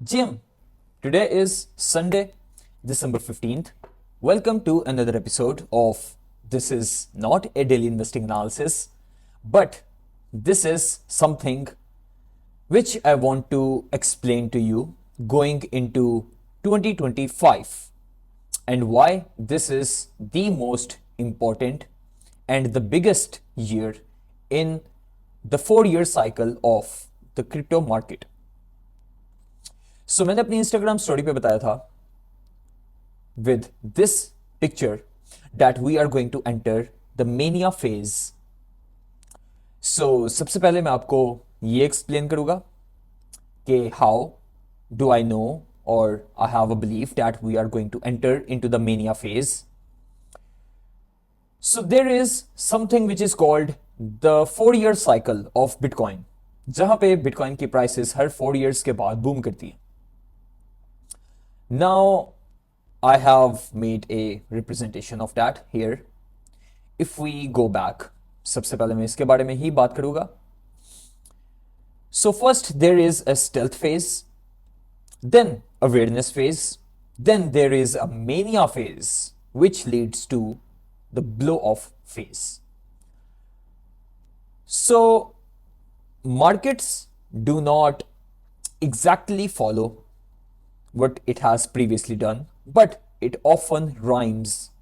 Jim, today is Sunday, December 15th. Welcome to another episode of This is not a daily investing analysis, but this is something which I want to explain to you going into 2025 and why this is the most important and the biggest year in the 4 year cycle of the crypto market. मैंने अपनी Instagram story पे बताया था with this picture that we are going to enter the mania phase. सबसे पहले मैं आपको ये एक्सप्लेन करूंगा कि how do I know or I have a belief that we are going to enter into the mania phase. So there is something which is called the 4 year cycle of Bitcoin, जहां पे Bitcoin की prices हर 4 years के बाद boom करती है. Now, I have made a representation of that here. If we go back, सबसे पहले मैं इसके बारे में ही बात करूंगा. So first there is a stealth phase, then awareness phase, then there is a mania phase, which leads to the blow off phase. So markets do not exactly follow what it has previously done, but it often rhymes.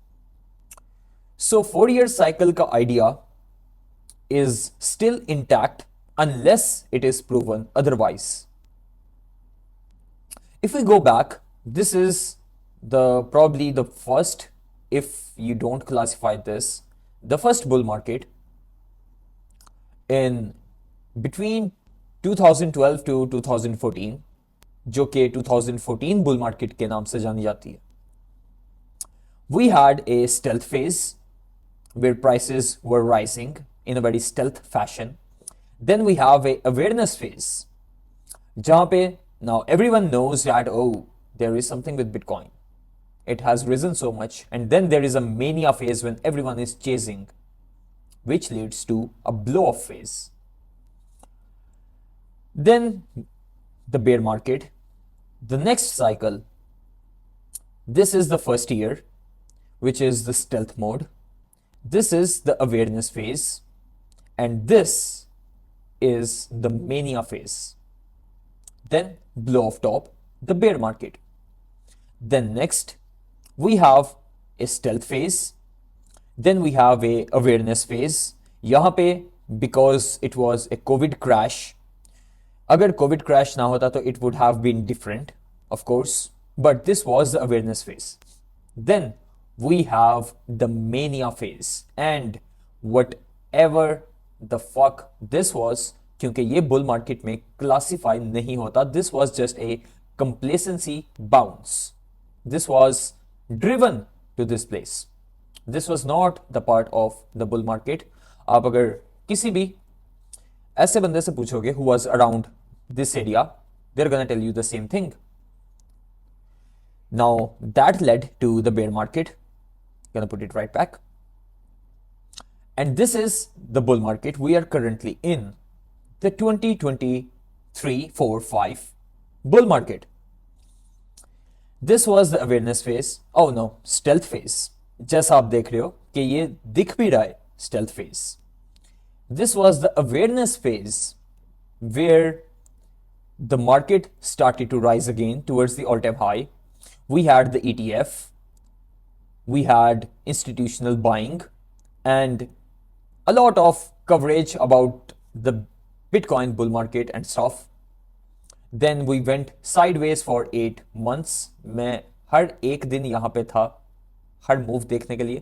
So 4 year cycle ka idea is still intact unless it is proven otherwise. If we go back, this is probably the first, if you don't classify this, the first bull market in between 2012 to 2014, जो कि 2014 bull market के नाम से जानी जाती है. We had a stealth phase where prices were rising in a very stealth fashion. Then we have a awareness phase, जहां पे now everyone knows that there is something with Bitcoin. It has risen so much, and then there is a mania phase when everyone is chasing, which leads to a blow-off phase. Then the bear market, the next cycle. This is the first year, which is the stealth mode. This is the awareness phase, and this is the mania phase. Then blow off top, the bear market. Then next we have a stealth phase. Then we have a awareness phase. यहाँ पे because it was a COVID crash, अगर COVID crash ना होता तो it would have been different of course, but this was the awareness phase. Then we have the mania phase, and whatever the fuck this was, क्योंकि ये bull market में classify नहीं होता. This was just a complacency bounce. This was driven to this place. This was not the part of the bull market. आप अगर किसी भी ऐसे बंदे से पूछोगे who was around this area, they're gonna tell you the same thing. Now that led to the bear market. Gonna put it right back. And this is the bull market. We are currently in the 2023-4-5 bull market. This was the awareness phase. Oh no, stealth phase. जैसा आप देख रहे हो कि ये दिख भी रहा है, stealth phase. This was the awareness phase where the market started to rise again towards the all-time high. We had the ETF, we had institutional buying, and a lot of coverage about the Bitcoin bull market and stuff. Then we went sideways for 8 months. मैं हर एक दिन यहाँ पे था, हर move देखने के लिए.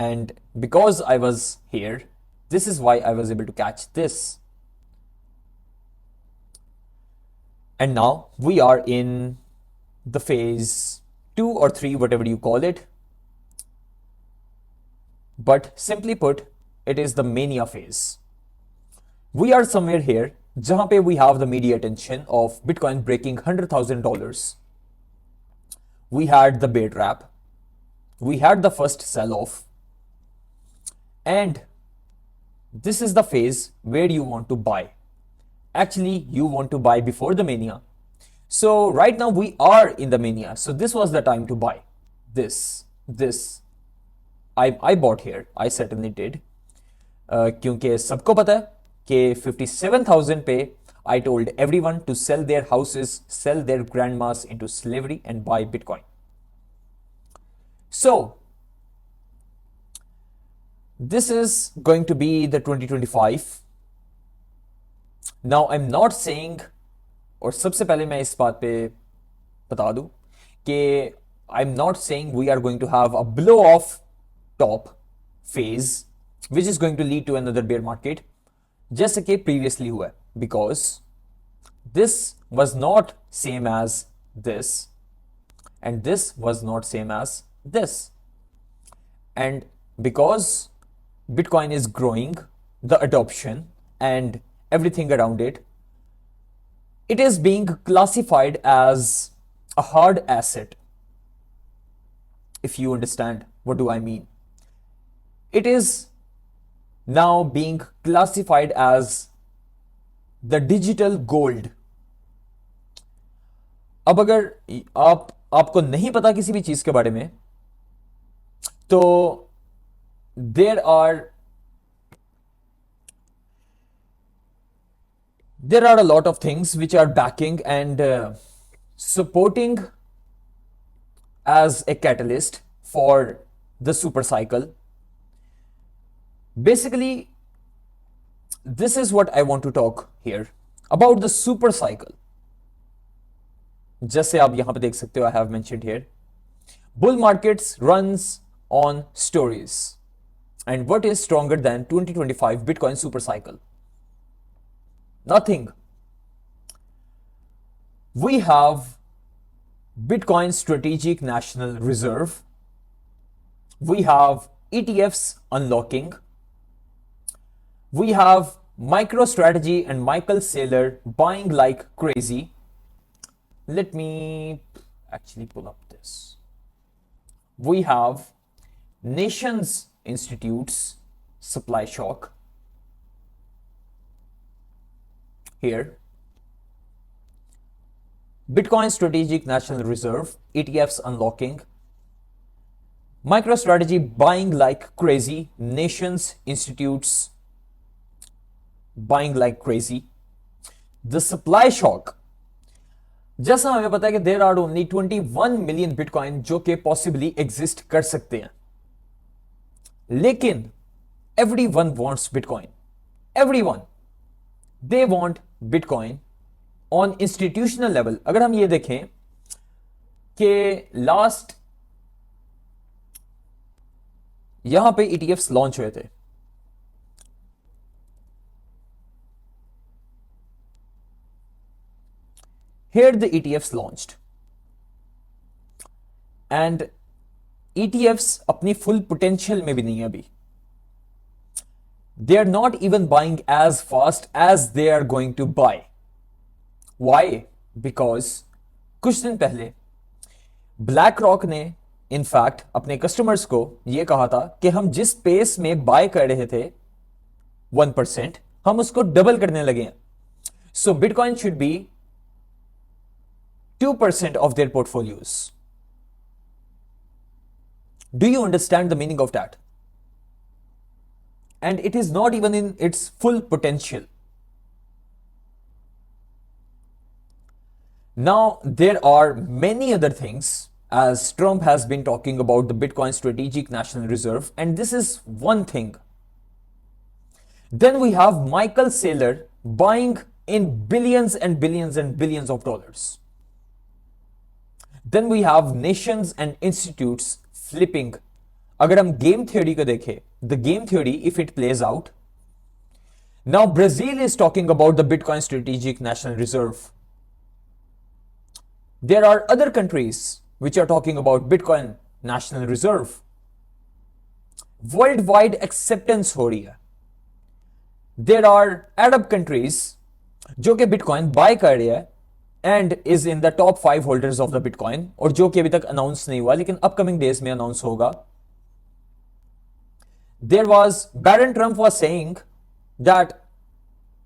And because I was here, this is why I was able to catch this. And now we are in the phase 2 or 3, whatever you call it. But simply put, it is the mania phase. We are somewhere here, jahan pe we have the media attention of Bitcoin breaking $100,000. We had the bear trap. We had the first sell-off. And this is the phase where you want to buy. Actually, you want to buy before the mania. So right now we are in the mania. So this was the time to buy this. I bought here. I certainly did. क्योंकि सबको पता है कि 57,000 पे I told everyone to sell their houses, sell their grandmas into slavery and buy Bitcoin. So this is going to be the 2025. Now I'm not saying, और सबसे पहले मैं इस बात पे बता दूं कि I'm not saying we are going to have a blow off top phase which is going to lead to another bear market जैसे कि previously हुआ, because this was not same as this and this was not same as this, and because Bitcoin is growing, the adoption and everything around it, it is being classified as a hard asset. If you understand what do I mean, it is now being classified as the digital gold. अब अगर आपको नहीं पता किसी भी चीज के बारे में, तो there are a lot of things which are backing and supporting as a catalyst for the super cycle. Basically, this is what I want to talk here about the super cycle. जैसे आप यहां पे देख सकते हो, I have mentioned here, bull markets runs on stories. And what is stronger than 2025 Bitcoin super cycle? Nothing. We have Bitcoin Strategic National Reserve. We have ETFs unlocking. We have MicroStrategy and Michael Saylor buying like crazy. Let me actually pull up this. We have Nations Institute's supply shock here. Bitcoin Strategic National Reserve, ETFs unlocking. MicroStrategy buying like crazy. Nations Institutes buying like crazy. The supply shock. जैसा हमें पता है कि there are only 21 million Bitcoin जो कि possibly exist कर सकते हैं, लेकिन everyone wants Bitcoin. Everyone. They want Bitcoin on institutional level. अगर हम ये देखें कि लास्ट यहां पे ETFs लॉन्च हुए थे, here the ETFs launched and ETFs अपनी full potential में भी नहीं है अभी. They are not even buying as fast as they are going to buy. Why? Because कुछ दिन पहले BlackRock ने इनफैक्ट अपने कस्टमर्स को यह कहा था कि हम जिस पेस में बाय कर रहे थे 1%, हम उसको डबल करने लगे हैं. So Bitcoin should be 2% of their portfolios. Do you understand the meaning of that? And it is not even in its full potential. Now, there are many other things, as Trump has been talking about the Bitcoin Strategic National Reserve, and this is one thing. Then we have Michael Saylor buying in billions and billions and billions of dollars. Then we have nations and institutes flipping. अगर हम game theory को देखें, the game theory, if it plays out, now Brazil is talking about the Bitcoin Strategic National Reserve. There are other countries which are talking about Bitcoin National Reserve. Worldwide acceptance हो रही है. There are Arab countries जो कि Bitcoin buy कर रहे हैं and is in the top 5 holders of the Bitcoin, और जो कि अभी तक अनाउंस नहीं हुआ लेकिन अपकमिंग डेज में अनाउंस होगा. There was Baron Trump was saying that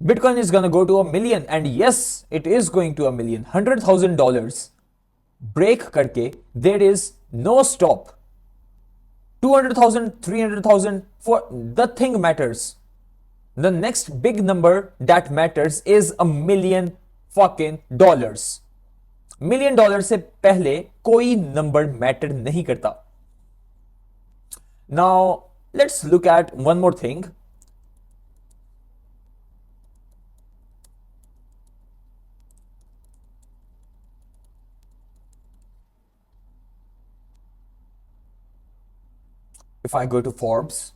Bitcoin is going to go to a million, and yes, it is going to a million. $100,000 break karke, there is no stop. 200,000, 300,000, for the thing matters. The next big number that matters is a million fucking dollars. $1,000,000 से पहले कोई number matter नहीं करता. Now, let's look at one more thing. If I go to Forbes,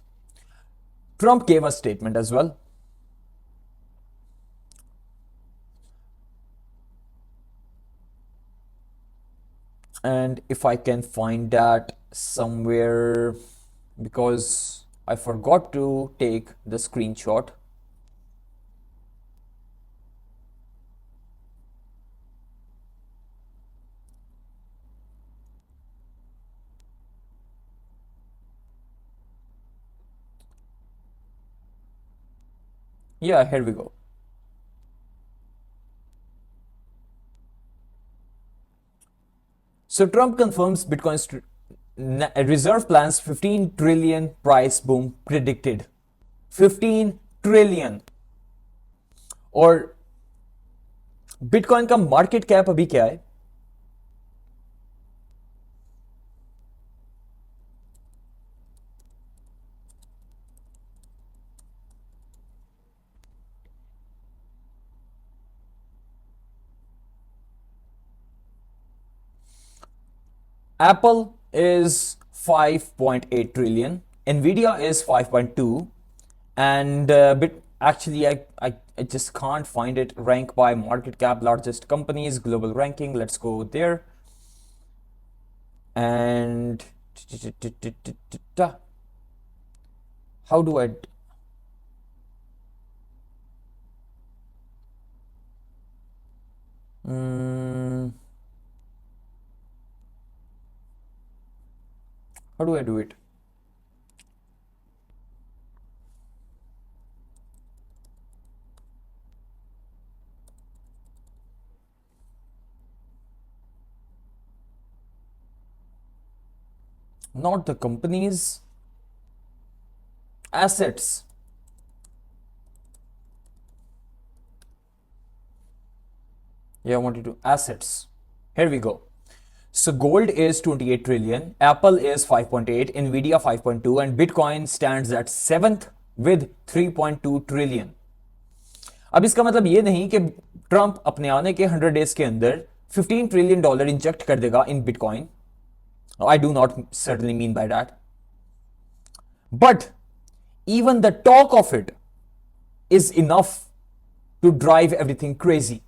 Trump gave a statement as well. And if I can find that somewhere, because I forgot to take the screenshot. Yeah, here we go. So Trump confirms Bitcoin's reserve plans 15 trillion price boom predicted. 15 trillion. और bitcoin का market cap अभी क्या है? Apple is 5.8 trillion, Nvidia is 5.2, and actually I just can't find it. Rank by market cap, largest companies, global ranking. Let's go there. And how do I? How do I do it? Not the companies, assets. Yeah, I want to do assets. Here we go. So gold is 28 trillion, Apple is 5.8, Nvidia 5.2, and Bitcoin stands at 7th with 3.2 trillion. अब इसका मतलब ये नहीं कि Trump अपने आने के 100 days के अंदर 15 ट्रिलियन डॉलर इंजेक्ट कर देगा इन bitcoin. I do not certainly mean by that. But even the talk of it is enough to drive everything crazy.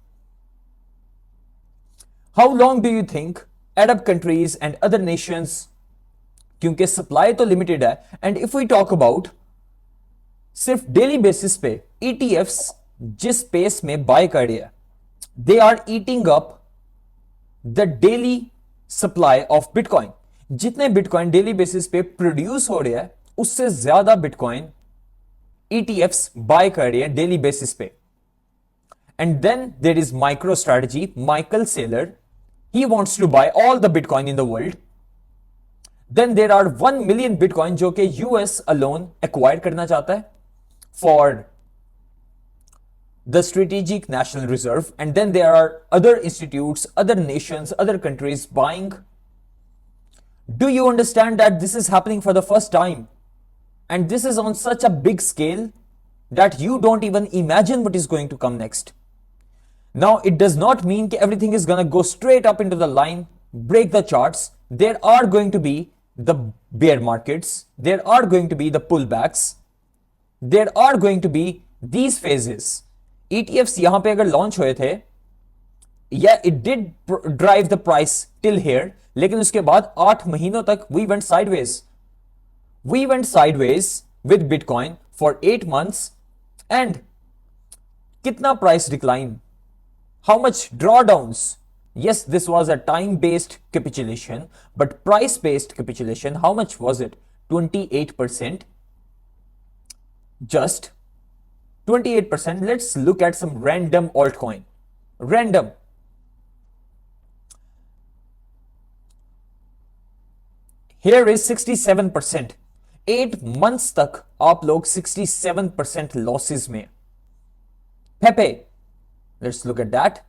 How long do you think Arab countries and other nations, क्योंकि supply तो limited है, and if we talk about सिर्फ daily basis पे ETFs जिस pace में buy कर रहे हैं, they are eating up the daily supply of Bitcoin. जितने Bitcoin daily basis पे produce हो रहे हैं, उससे ज्यादा Bitcoin ETFs buy कर रहे हैं daily basis पे. And then there is MicroStrategy, Michael Saylor. He wants to buy all the Bitcoin in the world. Then there are 1 million Bitcoin जो कि US alone acquire करना चाहता है for the Strategic National Reserve. And then there are other institutes, other nations, other countries buying. Do you understand that this is happening for the first time? And this is on such a big scale that you don't even imagine what is going to come next. Now, it does not mean that everything is going to go straight up into the line, break the charts. There are going to be the bear markets. There are going to be the pullbacks. There are going to be these phases. ETFs यहाँ पे अगर launch हुए थे, yeah, it did drive the price till here, लेकिन उसके बाद 8 महीनों तक we went sideways. We went sideways with Bitcoin for 8 months, and कितना price decline? How much drawdowns? Yes, this was a time-based capitulation, but price-based capitulation, how much was it? 28%. Just. 28%. Let's look at some random altcoin. Random. Here is 67%. 8 months तक आप लोग 67% losses में. Pepe. Let's look at that.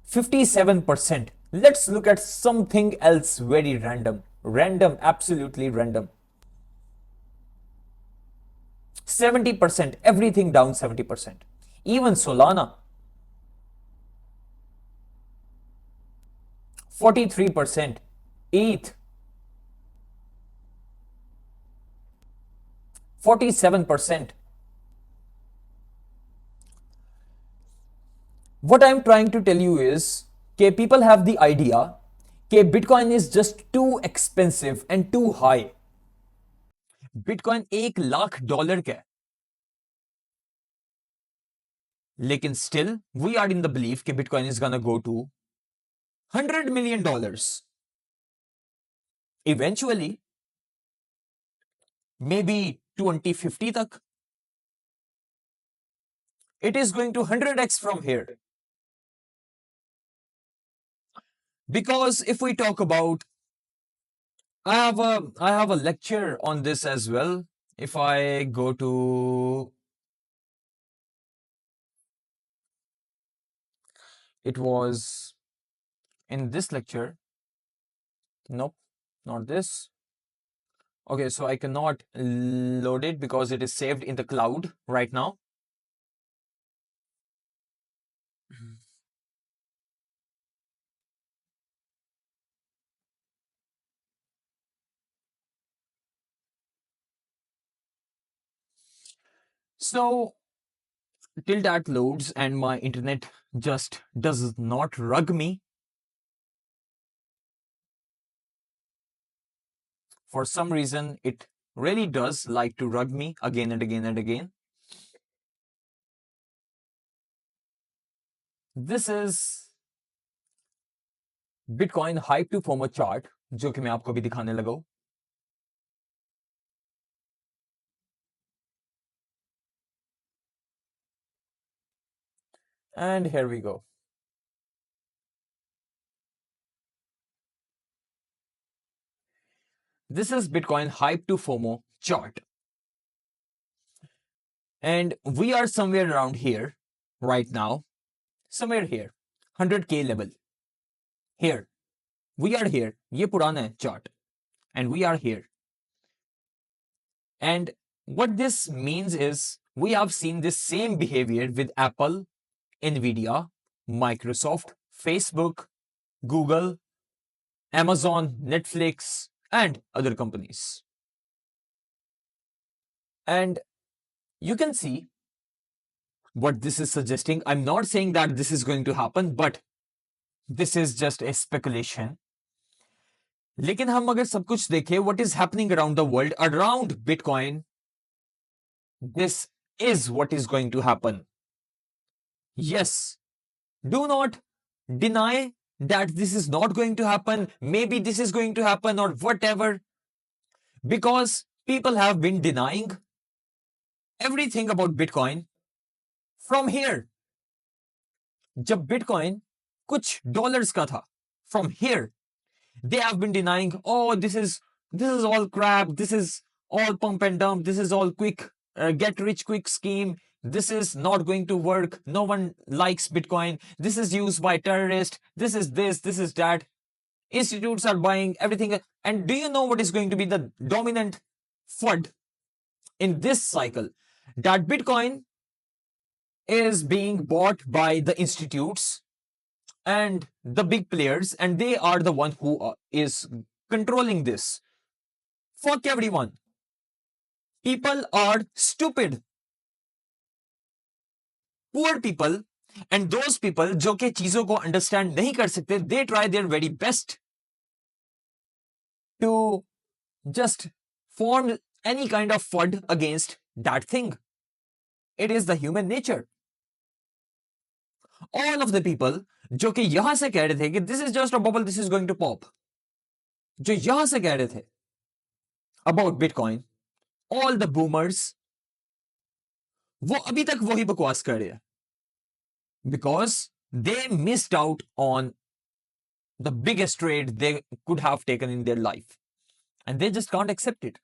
57%. Let's look at something else very random. Random, absolutely random. 70%. Everything down 70%. Even Solana. 43%. ETH. 47%. What I'm trying to tell you is that people have the idea that Bitcoin is just too expensive and too high. Bitcoin $1,00,000 का है. लेकिन still we are in the belief that Bitcoin is gonna go to $100 million. Eventually, maybe 2050 tak. It is going to 100x from here. Because if we talk about, I have a lecture on this as well. If I go to, it was in this lecture. Nope, not this. Okay, so I cannot load it because it is saved in the cloud right now. So till that loads and my internet just does not rug me. For some reason, it really does like to rug me again and again and again. This is Bitcoin hype to FOMO chart, जो कि मैं आपको भी दिखाने लगा हूं. And here we go. This is Bitcoin hype to FOMO chart. And we are somewhere around here right now. Somewhere here. 100K level. Here. We are here. ये पुराना है chart. And we are here. And what this means is we have seen this same behavior with Apple, Nvidia, Microsoft, Facebook, Google, Amazon, Netflix, and other companies. And you can see what this is suggesting. I'm not saying that this is going to happen, but this is just a speculation. लेकिन हम अगर सब कुछ देखें, what is happening around the world, around Bitcoin, this is what is going to happen. Yes, do not deny that this is not going to happen. Maybe this is going to happen or whatever. Because people have been denying everything about Bitcoin from here. जब Bitcoin कुछ dollars का था, from here, they have been denying, oh, this is all crap, this is all pump and dump, this is all quick, get rich quick scheme, this is not going to work, no one likes Bitcoin, this is used by terrorists, this is that, institutes are buying everything. And do you know what is going to be the dominant FUD in this cycle? That Bitcoin is being bought by the institutes and the big players, and they are the one who is controlling this. Fuck everyone. People are stupid. Poor people and those people जो कि चीजों को understand नहीं कर सकते, they try their very best to just form any kind of FUD against that thing. It is the human nature. All of the people जो कि यहां से कह रहे थे कि this is just a bubble, this is going to pop, जो यहां से कह रहे थे, about Bitcoin, all the boomers, वो अभी तक वही बकवास कर रहे हैं because they missed out on the biggest trade they could have taken in their life and they just can't accept it.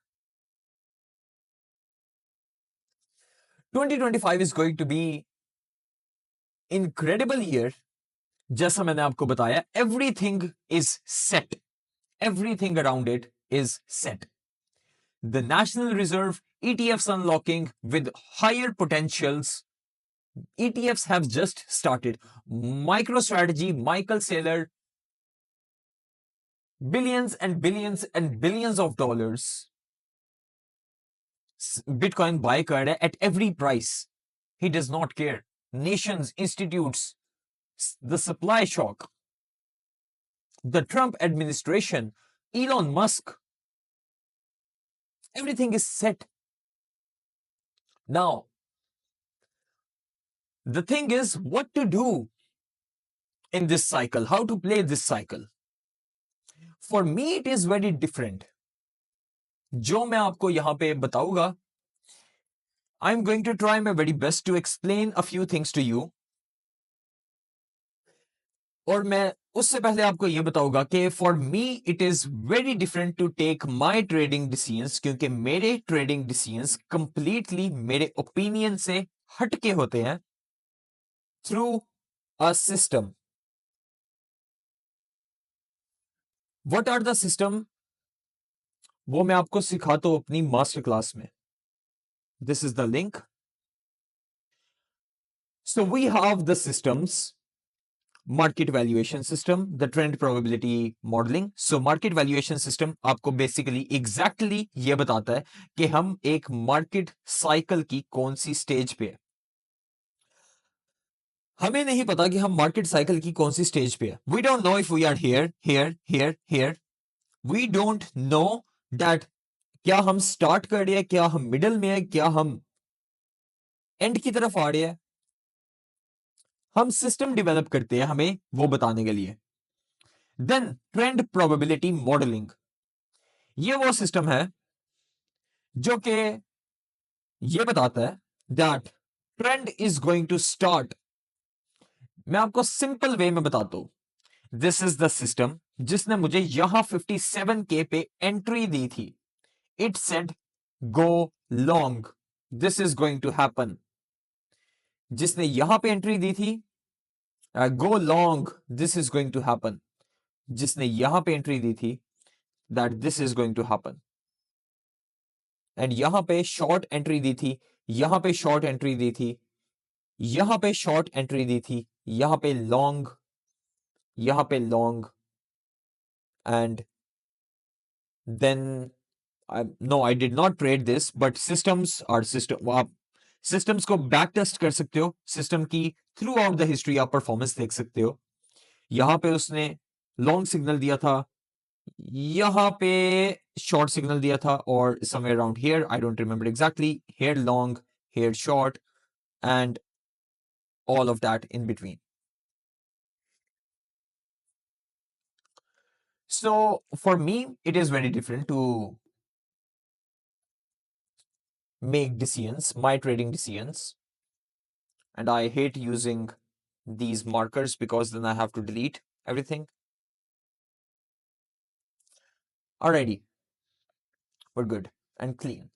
2025 is going to be incredible year. जैसा मैंने आपको बताया, everything is set. Everything around it is set. The National Reserve ETFs unlocking with higher potentials. ETFs have just started. MicroStrategy, Michael Saylor, billions and billions and billions of dollars. Bitcoin buy कर रहा है at every price. He does not care. Nations, institutes, the supply shock, the Trump administration, Elon Musk, everything is set. Now, the thing is what to do in this cycle, how to play this cycle. For me, it is very different. जो मैं आपको यहाँ पे बताऊंगा, I'm going to try my very best to explain a few things to you. और मैं उससे पहले आपको ये बताऊंगा कि for me it is very different to take my trading decisions, क्योंकि मेरे ट्रेडिंग डिसीजंस कंप्लीटली मेरे ओपिनियन से हटके होते हैं through a system. What are the system, वो मैं आपको सिखाता हूं अपनी मास्टर क्लास में. This is the link. So we have the systems. Market valuation system, the trend probability modelling. So market valuation system आपको बेसिकली एग्जैक्टली ये बताता है कि हम एक मार्केट साइकिल की कौन सी स्टेज पे है. हमें नहीं पता कि हम मार्केट साइकिल की कौन सी स्टेज पे है. We don't know if we are here here here here. We don't know that क्या हम स्टार्ट कर रहे हैं, क्या हम मिडल में है, क्या हम एंड की तरफ आ रहे हैं. हम सिस्टम डेवलप करते हैं हमें वो बताने के लिए. देन ट्रेंड प्रोबेबिलिटी मॉडलिंग, ये वो सिस्टम है जो कि ये बताता है that trend is going to start. मैं आपको सिंपल वे में बताता हूं. दिस इज द सिस्टम जिसने मुझे यहां 57K पे एंट्री दी थी. It said go long, this is going to happen. जिसने यहां पे एंट्री दी थी, go long, this is going to happen. जिसने यहां पे एंट्री दी थी, that this is going to happen. And यहां पे शॉर्ट एंट्री दी थी, यहां पे शॉर्ट एंट्री दी थी, यहां पे शॉर्ट एंट्री दी थी, यहां पे लॉन्ग, यहां पे long. And then no, I did not trade this, but systems are system. आप सिस्टम्स को बैक टेस्ट कर सकते हो. सिस्टम की थ्रू आउट द हिस्ट्री आप परफॉर्मेंस देख सकते हो. यहां पे उसने लॉन्ग सिग्नल दिया था, यहां पे शॉर्ट सिग्नल दिया था, और somewhere around here, I don't remember exactly. Here long, here short, and all of that in between. So for me, it is very different to make decisions, my trading decisions. And I hate using these markers because then I have to delete everything. Alrighty, we're good and clean.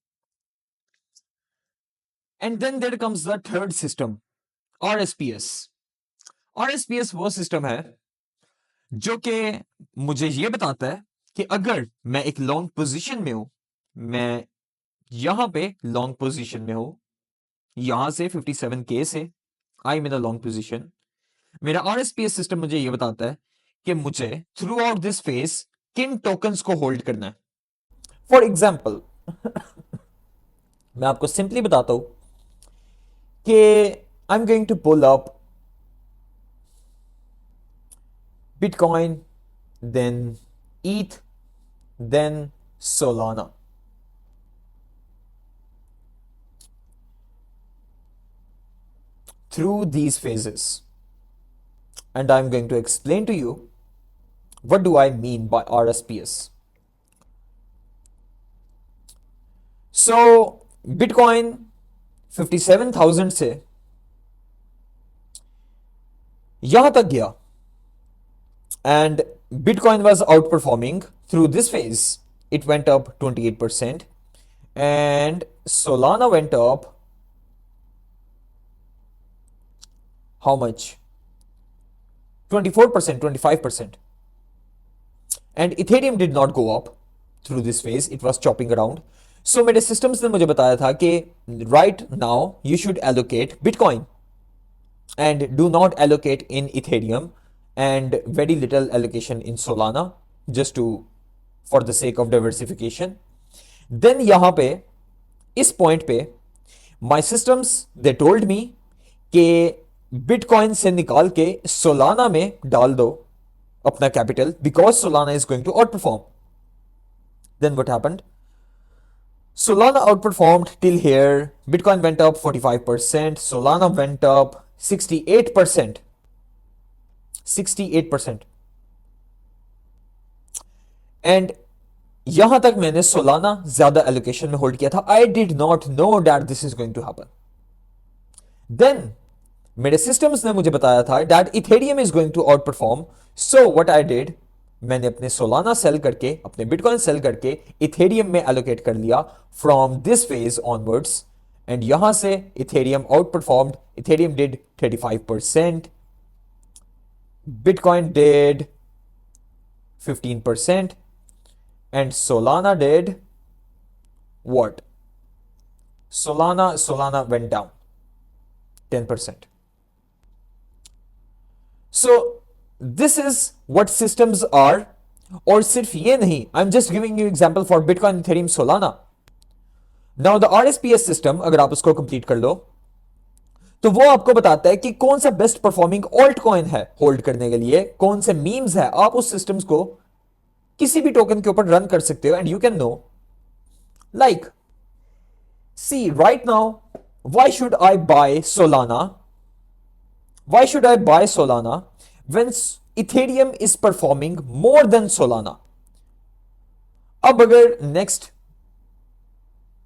And then there comes the third system, RSPS. RSPS वो system है जो कि मुझे ये बताता है कि अगर मैं एक लॉन्ग पोजीशन में हूं, मैं यहां पे लॉन्ग पोजीशन में हूं, यहां से 57K से I am in a long position. मेरा RSPS सिस्टम मुझे ये बताता है कि मुझे थ्रू आउट दिस फेज किन टोकन्स को होल्ड करना है. फॉर एग्जाम्पल मैं आपको सिंपली बताता हूं कि I am going to pull up Bitcoin, then ETH, then Solana. Through these phases, and I'm going to explain to you what do I mean by RSPS. So bitcoin 57,000 से यहां तक गया and Bitcoin was outperforming through this phase. It went up 28% and Solana went up how much? 24%, 25%. And Ethereum did not go up through this phase. It was chopping around. So मेरे systems ने मुझे बताया था कि right now you should allocate Bitcoin and do not allocate in Ethereum and very little allocation in Solana just to for the sake of diversification. Then यहाँ पे इस point पे my systems they told me कि Bitcoin से निकाल के Solana में डाल दो अपना capital because Solana is going to outperform. Then what happened? Solana outperformed till here. Bitcoin went up 45%. Solana went up 68%. 68%. And यहां तक मैंने सोलाना ज्यादा एलोकेशन में होल्ड किया था. I did not know that this is going to happen. Then मेरे systems ने मुझे बताया था that Ethereum is going to outperform. So what I did, मैंने अपने सोलाना सेल करके अपने बिटकॉइन सेल करके इथेरियम में एलोकेट कर लिया from this phase onwards. And यहां से Ethereum outperformed. Ethereum did 35%. Bitcoin did 15% and Solana did what? Solana went down 10%. So this is what systems are. और सिर्फ ये नहीं, I'm just giving you example for Bitcoin, Ethereum, Solana. Now the RSPS system अगर आप उसको complete कर लो तो वो आपको बताता है कि कौन सा बेस्ट परफॉर्मिंग ऑल्ट कॉइन है होल्ड करने के लिए, कौन से मीम्स है. आप उस सिस्टम्स को किसी भी टोकन के ऊपर रन कर सकते हो and you can know like see right now why should I buy Solana, why should I buy Solana when Ethereum is performing more than Solana. अब अगर नेक्स्ट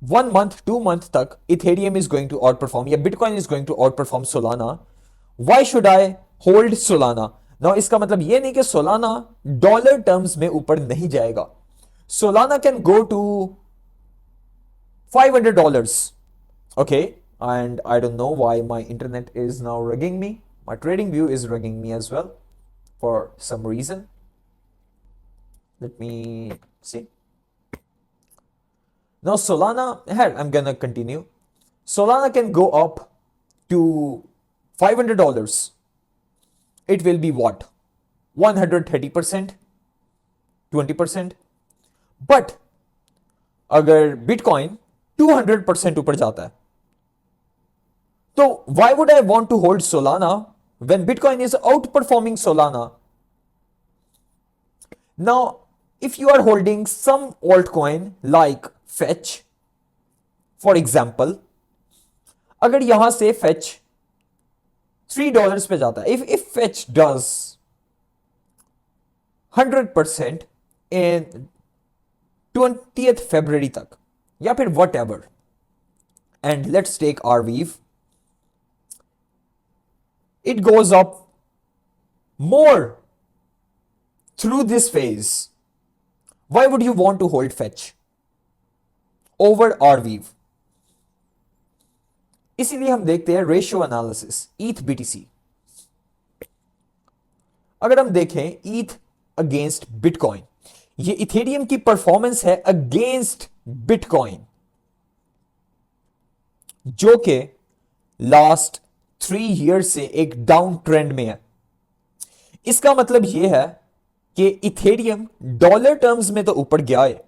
1 month, 2 month तक Ethereum is going to outperform या Bitcoin is going to outperform Solana, why should I hold Solana? Now इसका मतलब ये नहीं कि Solana dollar terms में ऊपर नहीं जाएगा. Solana can go to $500. Okay, and I don't know why my internet is now rugging me. My trading view is rugging me as well for some reason. Let me see. Now Solana, here I'm gonna continue. Solana can go up to $500. It will be what? 130%, 20%. But अगर Bitcoin 200% ऊपर जाता है, तो why would I want to hold Solana when Bitcoin is outperforming Solana? Now, if you are holding some altcoin like Fetch, for example, अगर यहां से Fetch $3 पे जाता है, if Fetch does 100% in 20th February तक या फिर whatever, and let's take Arweave, it goes up more through this phase, why would you want to hold Fetch over Arweave? इसीलिए हम देखते हैं रेशियो एनालिसिस ETH BTC. अगर हम देखें ETH अगेंस्ट बिटकॉइन, ये इथेरियम की परफॉर्मेंस है अगेंस्ट बिटकॉइन, जो कि लास्ट 3 ईयर से एक डाउन ट्रेंड में है. इसका मतलब यह है कि इथेरियम डॉलर टर्म्स में तो ऊपर गया है.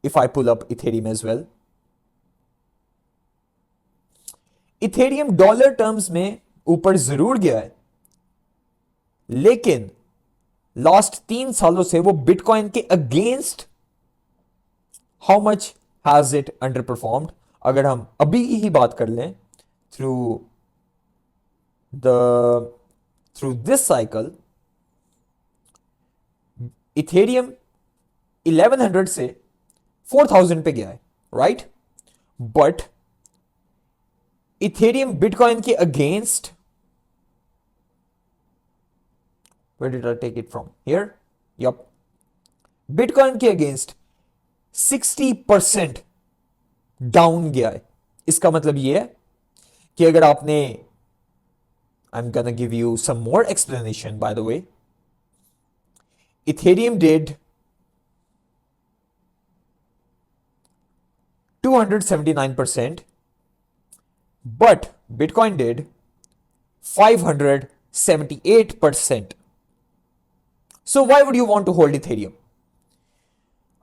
If I pull up Ethereum as well, Ethereum dollar terms में ऊपर जरूर गया है, लेकिन लास्ट 3 सालों से वो बिटकॉइन के against how much has it under performed. अगर हम अभी ही बात कर लें थ्रू दिस साइकिल, इथेरियम 1100 से 4000 पे गया है, राइट? बट इथेरियम बिटकॉइन के against, where did I take it from? Here? Yup. Bitcoin के अगेंस्ट 60% डाउन गया है। इसका मतलब यह है कि अगर आपने, I'm gonna give you some more explanation by the way. Ethereum did 279%, but Bitcoin did 578%. So why would you want to hold Ethereum?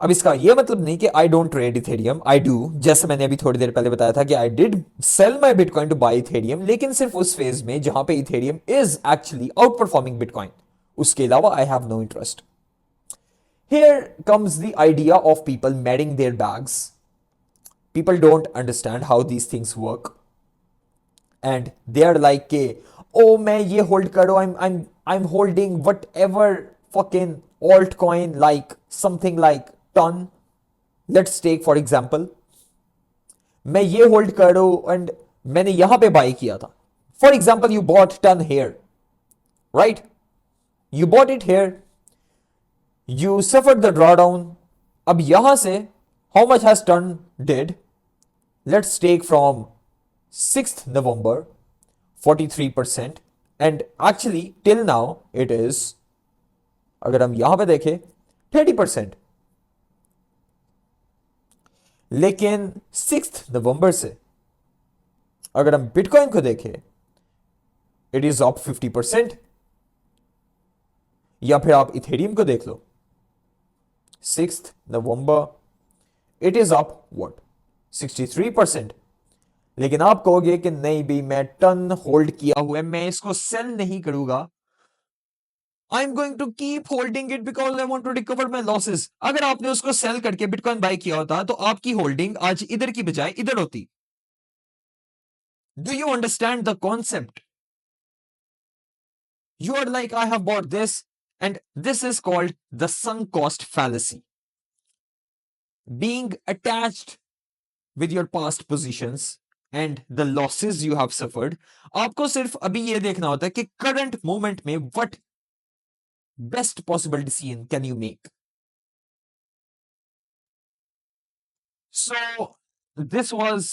अब इसका यह मतलब नहीं कि I don't trade Ethereum, I do. जैसे मैंने अभी थोड़ी देर पहले बताया था कि I did sell my Bitcoin to buy Ethereum, लेकिन सिर्फ उस फेज में जहां पे Ethereum is actually outperforming Bitcoin. उसके अलावा I have no interest. Here comes the idea of people matting their bags. People don't understand how these things work, and they are like के oh मैं ये hold करो, I'm holding whatever fucking altcoin, like something like ton. Let's take for example, मैं ये hold करो and मैंने यहां पे बाय किया था। For example you bought ton here, right? You bought it here, you suffered the drawdown. अब यहां से how much has turn did? Let's take from 6th November 43%, and actually till now it is, अगर हम यहां पे देखें 30%, लेकिन 6th नवंबर से अगर हम बिटकॉइन को देखें इट इज अप 50%। या फिर आप इथेरियम को देख लो, 6th November it is up what 63%। लेकिन आप कहोगे कि नहीं भी मैं टन होल्ड किया हुआ है, मैं इसको सेल नहीं करूंगा, I am going to keep holding it because I want to recover my losses. अगर आपने उसको सेल करके बिटकॉइन बाय किया होता तो आपकी होल्डिंग आज इधर की बजाय इधर होती। Do you understand the concept? You are like, I have bought this, and this is called the sunk cost fallacy. Being attached with your past positions and the losses you have suffered, आपको सिर्फ अभी ये देखना होता है कि current moment में what best possible decision can you make. So this was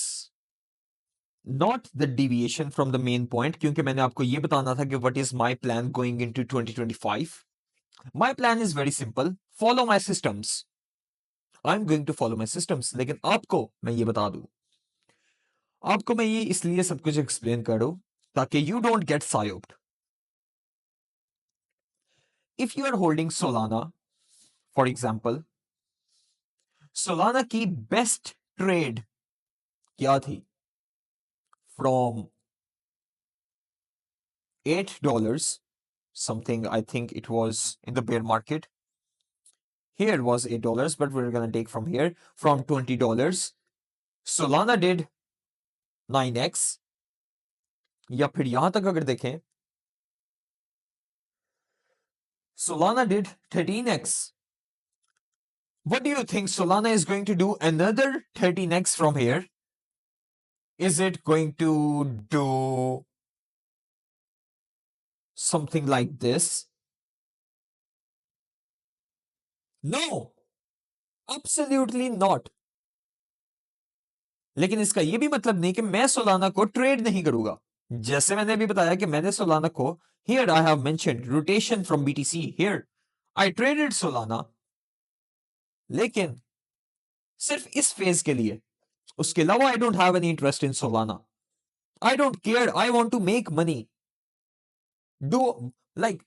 not the deviation from the main point, क्योंकि मैंने आपको ये बताना था कि what is my plan going into 2025. My plan is very simple. Follow my systems. I'm going to follow my systems. लेकिन आपको मैं ये बता दूं, आपको मैं ये इसलिए सब कुछ एक्सप्लेन करूं ताकि you don't get psyoped. If you are holding Solana, for example, Solana की best trade क्या थी? From $8, something, I think it was in the bear market. Here it was $8, but we're gonna take from here, from $20. Solana did 9x, या फिर यहां तक अगर देखें Solana did 13x. What do you think? Solana is going to do another 13x from here? Is it going to do something like this? No, absolutely not. लेकिन इसका यह भी मतलब नहीं कि मैं सोलाना को ट्रेड नहीं करूंगा। जैसे मैंने अभी बताया कि मैंने सोलाना को, here I have mentioned rotation from BTC, here I traded Solana, लेकिन सिर्फ इस फेज के लिए। उसके अलावा I don't have any interest in Solana. I don't care, I want to make money. Do like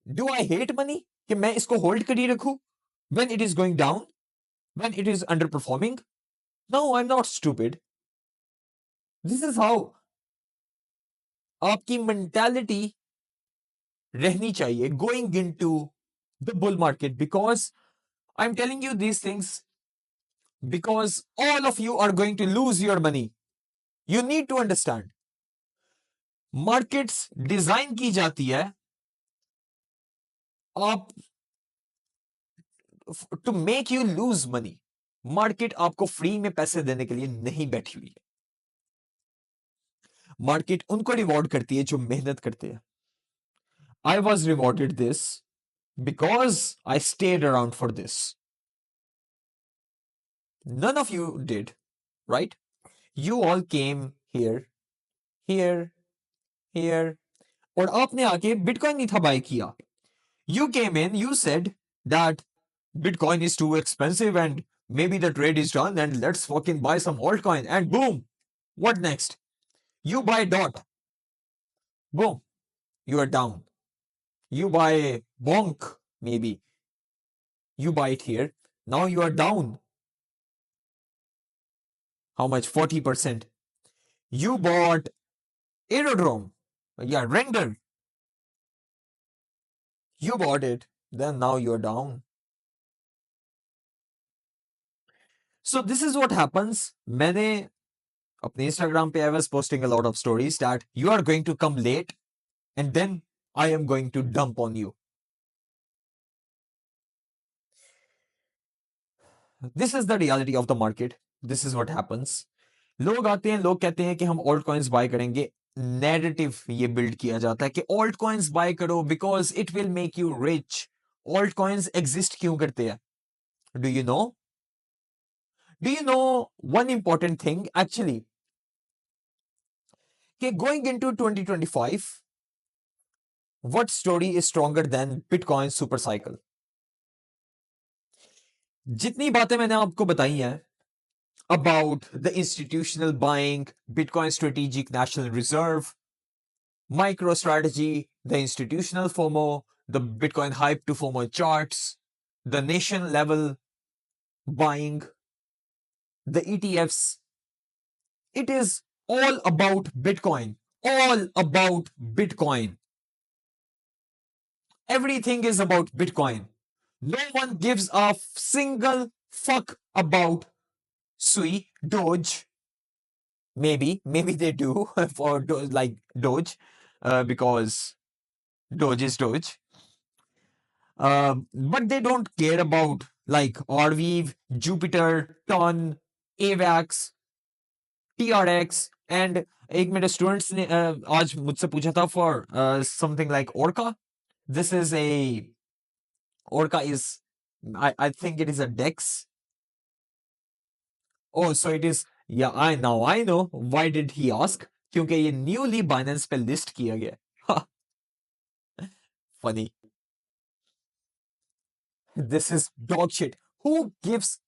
do I hate money कि मैं इसको होल्ड कर ही रखूं when it is going down, when it is under performing? No, I am not stupid. This is how आपकी mentality रहनी चाहिए going into the bull market, because I am telling you these things because all of you are going to lose your money. You need to understand. Markets design की जाती है, आप to make you lose money. Market आपको free में पैसे देने के लिए नहीं बैठी हुई है। मार्केट उनको रिवॉर्ड करती है जो मेहनत करते हैं। I was rewarded this because I stayed around for this. None of you did, right? You all came here, here, here, और आपने आके बिटकॉइन नहीं था बाय किया। You came in, you said that Bitcoin is too expensive and maybe the trade is done and let's fucking buy some altcoin. And boom, what next? You buy DOT, boom, you are down. You buy Bonk, maybe. You buy it here, now you are down. How much? 40%. You bought Aerodrome, yeah, Render. You bought it, then now you're down. So this is what happens. मैंने अपने Instagram पे I was posting a lot of stories that you are going to come late and then I am going to dump on you. This is the reality of the market. This is what happens. लोग आते हैं, लोग कहते हैं कि हम alt coins bye करेंगे। Narrative ये बिल्ड किया जाता है कि ऑल्ट कॉइन्स बाय करो because it will make you rich. Alt coins exist क्यों करते हैं? Do you know? Do you know one important thing actually, कि going into 2025 what story is stronger than Bitcoin super cycle? जितनी बातें मैंने आपको बताई हैं about the institutional buying, Bitcoin strategic national reserve, micro strategy, the institutional FOMO, the Bitcoin hype to FOMO charts, the nation level buying, the ETFs. It is all about Bitcoin. All about Bitcoin. Everything is about Bitcoin. No one gives a single fuck about Sui, Doge. Maybe they do for like Doge, because Doge is Doge. But they don't care about like Arweave, Jupiter, Ton, AVAX, TRX, and एक मेरे students ने आज मुझसे पूछा था for something like Orca. This is a Orca is I think it is a DEX. Oh, so it is. Yeah, I know. Why did he ask? क्योंकि ये newly Binance पे लिस्ट किया गया। Funny. This is dog shit. Who gives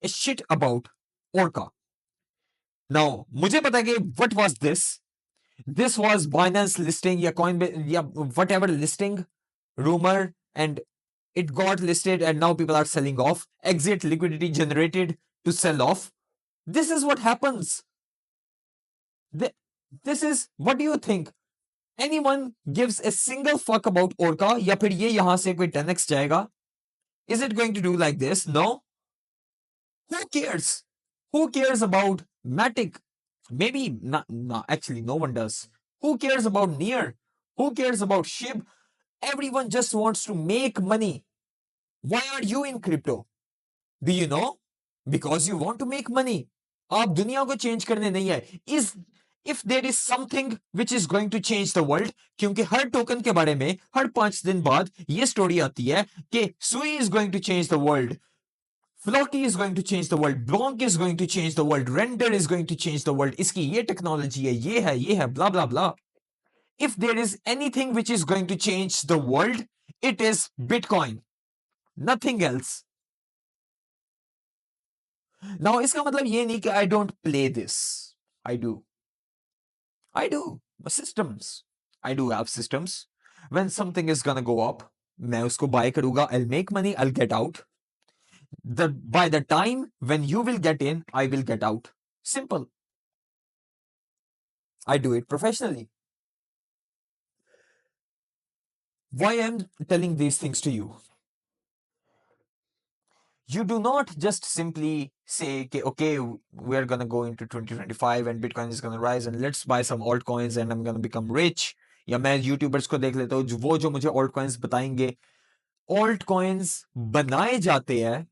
a shit about Orca? Now, मुझे पता है कि what was this? This was Binance listing या Coinbase या whatever listing rumor, and it got listed and now people are selling off. Exit liquidity generated to sell off. This is what happens. This is, what do you think? Anyone gives a single fuck about Orca या फिर ये यहाँ से कोई 10x जाएगा? Is it going to do like this? No. Who cares? Who cares about Matic? Maybe not, actually, no one does. Who cares about Near? Who cares about SHIB? Everyone just wants to make money. Why are you in crypto? Do you know? Because you want to make money. आप दुनिया को change करने नहीं है। If there is something which is going to change the world, क्योंकि हर token के बारे में हर 5 दिन बाद ये स्टोरी आती है कि Sui is going to change the world, Floki is going to change the world, Bonk is going to change the world, Render is going to change the world, इसकी ये टेक्नोलॉजी है, ये है, blah blah blah. If there is anything which is going to change the world, it is Bitcoin. Nothing else. Now, इसका मतलब ये नहीं कि I don't play this. I do. Systems. I do have systems. When something is gonna go up, मैं उसको buy करूँगा. I'll make money. I'll get out. By the time when you will get in, I will get out. Simple. I do it professionally. Why am I telling these things to you? You do not just simply say, okay, we're going to go into 2025 and Bitcoin is going to rise and let's buy some altcoins and I'm going to become rich. या मैं YouTubers को देख लेता हूँ वो जो मुझे altcoins बताएंगे ऑल्ट कॉइन्स बनाए जाते हैं,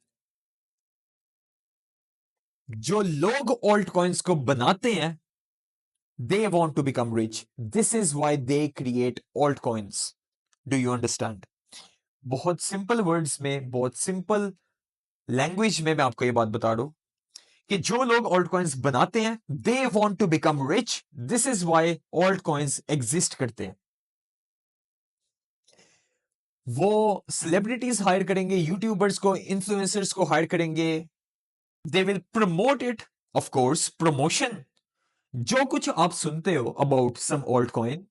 जो लोग ऑल्ट कॉइन्स को बनाते हैं, they want to become rich. This is why they create altcoins. Do you understand? बहुत सिंपल वर्ड्स में, बहुत सिंपल लैंग्वेज में मैं आपको ये बात बता रहा हूं कि जो लोग ऑल्ट कॉइन्स बनाते हैं, they want to become rich. This is why altcoins exist करते हैं. वो सेलिब्रिटीज हायर करेंगे, यूट्यूबर्स को, इन्फ्लुएंसर्स को हायर करेंगे. They will promote it. Of course promotion, जो कुछ आप सुनते हो अबाउट सम ऑल्ट कॉइन,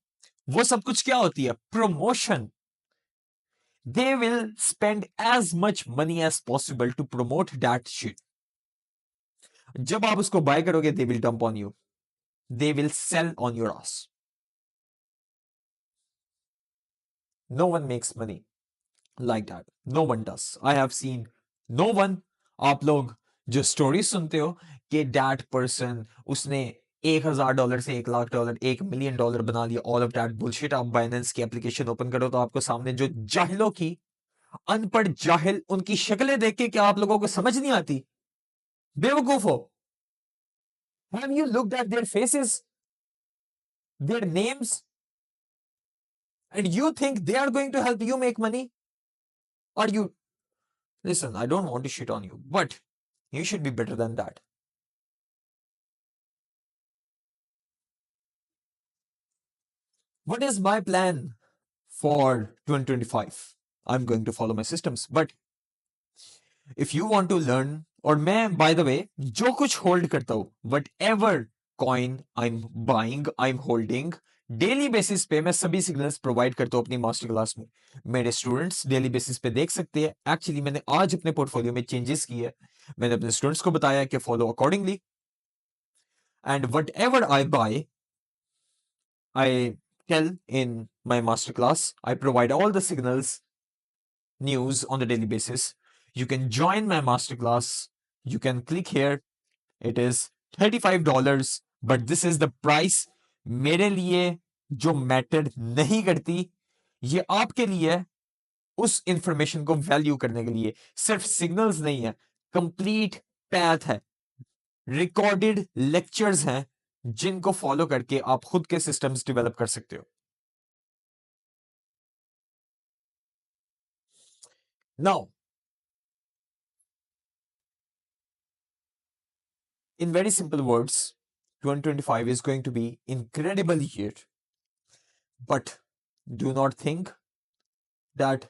वो सब कुछ क्या होती है? Promotion. They will spend as much money as possible to promote that shit. जब आप उसको बाय करोगे, they will dump on you. They will sell on your ass. No one makes money like that. No one does. I have seen no one. आप लोग जो story सुनते हो कि that person उसने $1,000 से $1,00,000, $1,000,000 बना लिया, all of that bullshit. आप बाइनेंस की एप्लीकेशन ओपन करो तो आपको सामने जो जाहिलों की, अनपढ़ जाहिल, उनकी शक्लें देख के क्या आप लोगों को समझ नहीं आती? बेवकूफ हो. Have you looked at their faces, their names, and you think they are going to help you make money? Or you, listen, I don't want to shit on you, but you should be better than that. What is my plan for 2025? I'm going to follow my systems, but if you want to learn, और मैं by the way जो कुछ hold करता हूं, whatever coin I'm buying, I'm holding, daily basis पे मैं सभी signals provide करता हूं अपनी मास्टर क्लास में. मेरे स्टूडेंट्स डेली बेसिस पे देख सकते हैं. एक्चुअली मैंने आज अपने पोर्टफोलियो में चेंजेस किए. मैंने अपने स्टूडेंट्स को बताया कि follow accordingly, and whatever I buy, I tell in my masterclass, I provide all the signals, news on the daily basis. You can join my masterclass. You can click here. It is $35, but this is the price. मेरे लिए जो matter नहीं करती, ये आपके लिए है, उस इंफॉर्मेशन को वैल्यू करने के लिए. सिर्फ सिग्नल्स नहीं है, कंप्लीट पैथ है, रिकॉर्डेड लेक्चर्स हैं जिनको फॉलो करके आप खुद के सिस्टम्स डेवलप कर सकते हो. Now, in very simple words, 2025 is going to be incredible year. But do not think that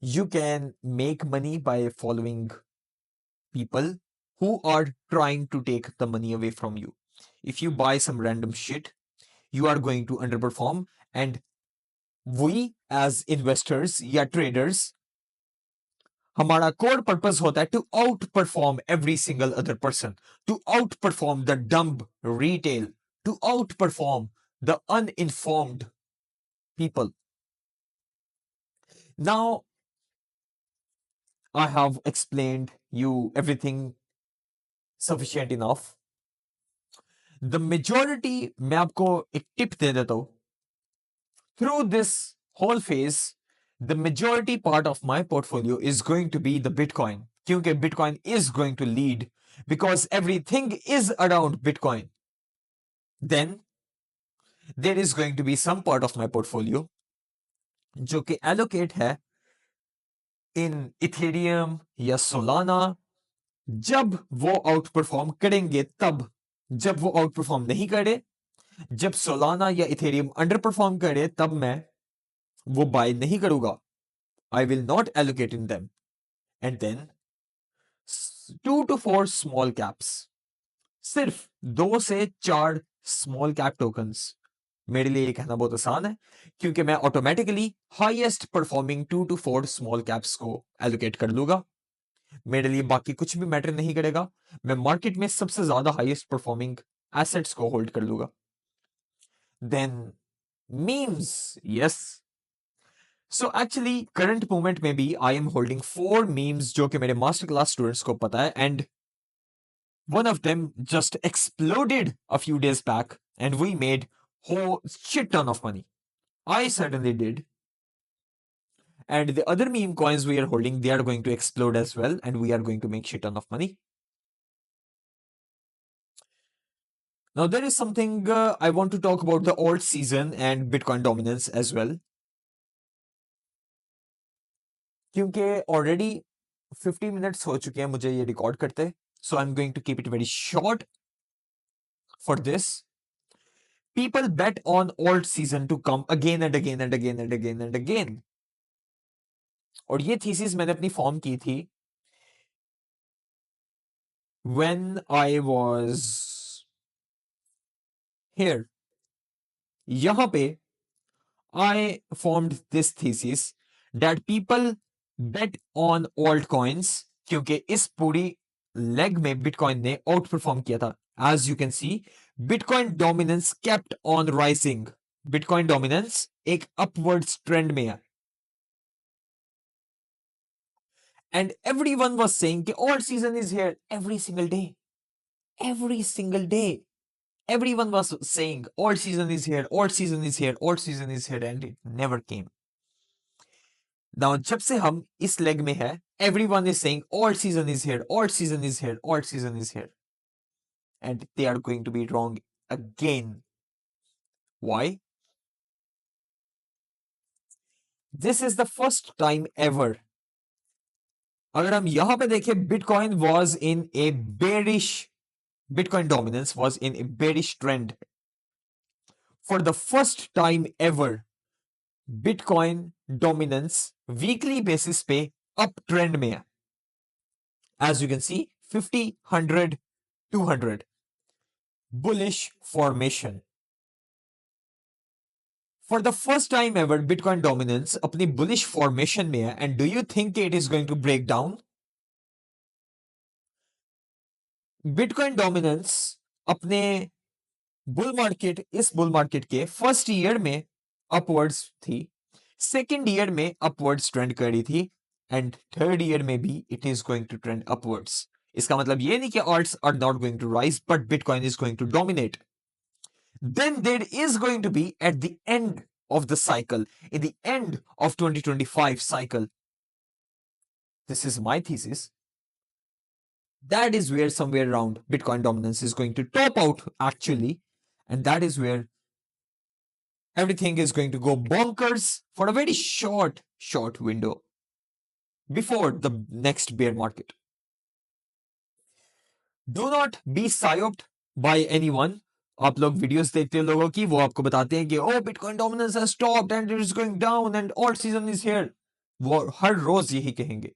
you can make money by following people who are trying to take the money away from you. If you buy some random shit, you are going to underperform, and we as investors या traders, हमारा core purpose होता है to outperform every single other person, to outperform the dumb retail, to outperform the uninformed people. Now, I have explained you everything sufficient enough. The majority, मैं आपको एक tip दे देता हूं. Through this whole phase, the majority part of my portfolio is going to be the Bitcoin. क्योंकि Bitcoin is going to lead because everything is around Bitcoin. Then there is going to be some part of my portfolio जो कि allocate है in Ethereum या Solana. जब वो out perform करेंगे तब, जब वो आउट परफॉर्म नहीं करे, जब Solana या Ethereum अंडर परफॉर्म करे, तब मैं वो बाय नहीं करूंगा. I will not allocate in them. And then 2 to 4 small caps, सिर्फ 2 से 4 स्मॉल कैप टोकन्स. मेरे लिए ये कहना बहुत आसान है क्योंकि मैं automatically highest performing 2 to 4 small caps को एलोकेट कर लूंगा. मेरे लिए बाकी कुछ भी मैटर नहीं करेगा. मैं मार्केट में सबसे ज्यादा हाईएस्ट परफॉर्मिंग एसेट्स को होल्ड कर लूंगा. Then memes, yes. So actually current moment में भी आई एम होल्डिंग 4 मीम्स जो कि मेरे मास्टर क्लास स्टूडेंट्स को पता है, and one of them just exploded a few days back and we made whole shit ton of money. I certainly did. And the other meme coins we are holding, they are going to explode as well, and we are going to make shit ton of money. Now, there is something I want to talk about the alt season and Bitcoin dominance as well. क्योंकि already 50 minutes हो चुके हैं मुझे ये record करते, so I'm going to keep it very short for this. People bet on alt season to come again and again and again and again and again. और ये thesis मैंने अपनी form की थी when I was here. यहाँ पे I formed this thesis that people bet on altcoins क्योंकि इस पूरी लेग में बिटकॉइन ने आउट परफॉर्म किया था. As you can see, Bitcoin dominance kept on rising. Bitcoin dominance एक upwards trend में है. And everyone was saying कि alt season is here every single day. Every single day. Everyone was saying alt season is here, alt season is here, alt season is here, and it never came. Now, जब से हम इस leg में है, everyone is saying alt season is here, alt season is here, alt season is here. And they are going to be wrong again. Why? This is the first time ever. अगर हम यहां पे देखें, Bitcoin was in a bearish, Bitcoin dominance was in a bearish trend. For the first time ever, Bitcoin dominance weekly basis पे up trend में है. As you can see, 50, 100, 200. Bullish formation. For the first time ever, Bitcoin dominance अपनी bullish formation में है. And do you think it is going to break down? Bitcoin dominance अपने bull market, इस bull market के first year में upwards थी, second year में upwards trend कर रही थी, and third year में भी it is going to trend upwards. इसका मतलब ये नहीं कि alts are not going to rise, but Bitcoin is going to dominate. Then there is going to be at the end of the cycle, in the end of 2025 cycle. This is my thesis. That is where somewhere around Bitcoin dominance is going to top out actually. And that is where everything is going to go bonkers for a very short window before the next bear market. Do not be psyoped by anyone. आप लोग videos देखते हो लोगों की, वो आपको बताते हैं कि ओ Bitcoin dominance has stopped and it is going down and all season is here. वो हर रोज यही कहेंगे,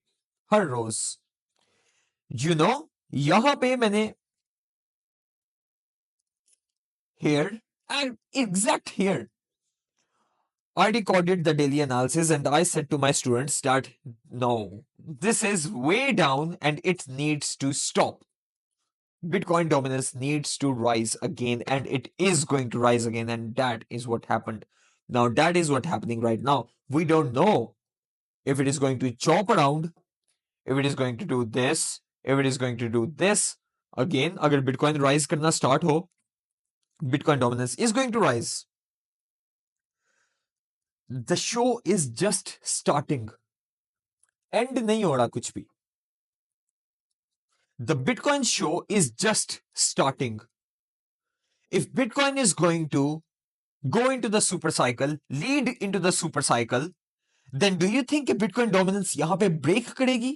हर रोज. यू नो, यहां पे मैंने here and exact here I recorded the daily analysis and I said to my students that no, this is way down and it needs to stop. Bitcoin dominance needs to rise again and it is going to rise again, and that is what happened. Now that is what's happening right now. We don't know if it is going to chop around, if it is going to do this, if it is going to do this. Again, agar Bitcoin rise karna start ho, Bitcoin dominance is going to rise. The show is just starting. End nahi ho raha kuch bhi. The Bitcoin show is just starting. If Bitcoin is going to go into the super cycle, lead into the super cycle, then do you think Bitcoin dominance yahan pe break karegi?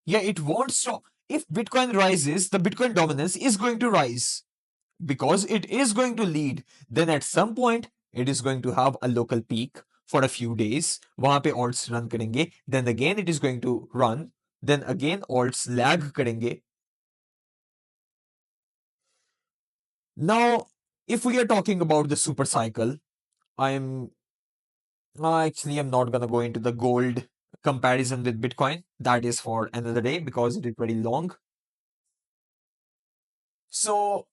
Yeah, it won't stop. If Bitcoin rises, the Bitcoin dominance is going to rise because it is going to lead. Then at some point, it is going to have a local peak for a few days. Wahan pe alts run karenge. Then again, it is going to run. Then again, alts lag karenge. Now, if we are talking about the super cycle, I'm not gonna go into the gold comparison with Bitcoin. That is for another day because it is very long. So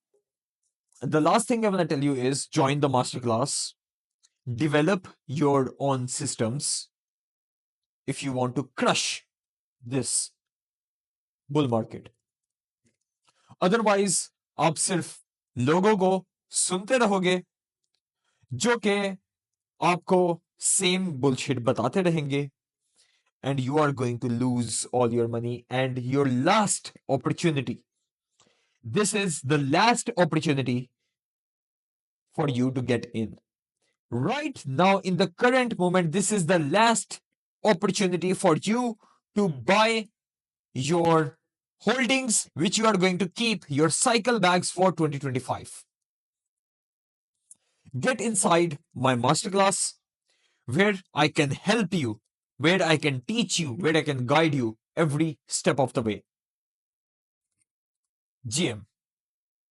the last thing I want to tell you is join the masterclass, develop your own systems if you want to crush this bull market. Otherwise, आप सिर्फ लोगों को सुनते रहोगे जो कि आपको same bullshit बताते रहेंगे and you are going to lose all your money and your last opportunity. This is the last opportunity for you to get in. Right now, in the current moment, this is the last opportunity for you to buy your holdings, which you are going to keep your cycle bags for 2025. Get inside my masterclass where I can help you, where I can teach you, where I can guide you every step of the way. GM.